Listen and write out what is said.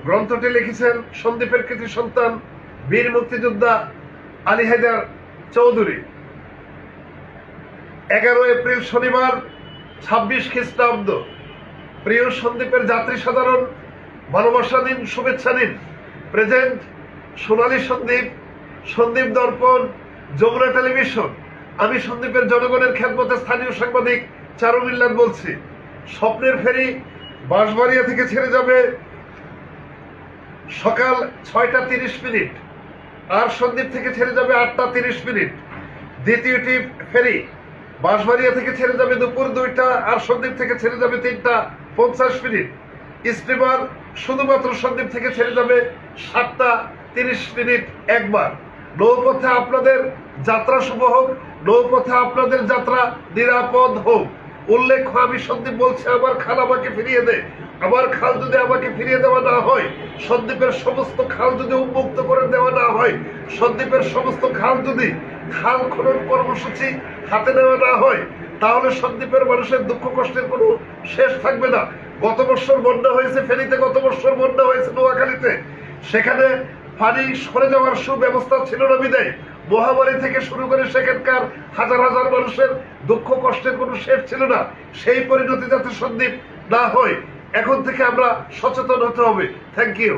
গ্রন্থটি লিখেছেন সন্দ্বীপের কৃতি সন্তান বীর মুক্তিযোদ্ধা আলী হায়দার চৌধুরী। 11 এপ্রিল শনিবার 26 খ্রিস্টাব্দ। প্রিয় সন্দ্বীপের যাত্রী সাধারণ, ভালোবাসা নিন, শুভেচ্ছা নিন। প্রেজেন্ট সোনালী সন্দ্বীপ, সন্দ্বীপ দর্পণ, যমুনা টেলিভিশন। আমি সন্দ্বীপের জনগণের খেদমতে স্থানীয় সাংবাদিক চারু মিল্লাত বলছি। স্বপ্নের ফেরি বাঁশবাড়িয়া থেকে ছেড়ে যাবে সকাল 6টা 30 মিনিট, আর সন্দ্বীপ থেকে ছেড়ে যাবে 8টা 30 মিনিট। দ্বিতীয়টি ফেরি বাঁশবাড়িয়া থেকে ছেড়ে যাবে দুপুর 2টা, আর সন্দ্বীপ থেকে ছেড়ে যাবে 3টা 50 মিনিট। স্টিমার শুধুমাত্র সন্দ্বীপ থেকে ছেড়ে যাবে 7টা 30 মিনিট একবার। নৌপথে আপনাদের যাত্রা শুভ হোক, নৌপথে আপনাদের যাত্রা নিরাপদ হোক। উল্লেখ্য, আমি সন্দ্বীপ বলছি, আমার খাল আমাকে ফিরিয়ে দে। আমার খাল যদি আমাকে ফিরিয়ে দেওয়া না হয়, সন্দ্বীপের সমস্ত খাল যদি উন্মুক্ত করে দেওয়া না হয়, সন্দ্বীপের সমস্ত খাল যদি খাল খনন কর্মসূচি হাতে নেওয়া না হয়, তাহলে সন্দ্বীপের মানুষের দুঃখ কষ্টের কোনো শেষ থাকবে না। গত বছর বন্যা হয়েছে ফেনীতে, গত বছর বন্যা হয়েছে নোয়াখালীতে। সেখানে পানি সরে যাওয়ার সুব্যবস্থা ছিল না বিদায় মহামারী থেকে শুরু করে সেখানকার হাজার হাজার মানুষের দুঃখ কষ্টের কোনো শেষ ছিল না। সেই পরিণতি যাতে সন্দ্বীপ না হয়, এখন থেকে আমরা সচেতন হতে হবে। Thank you.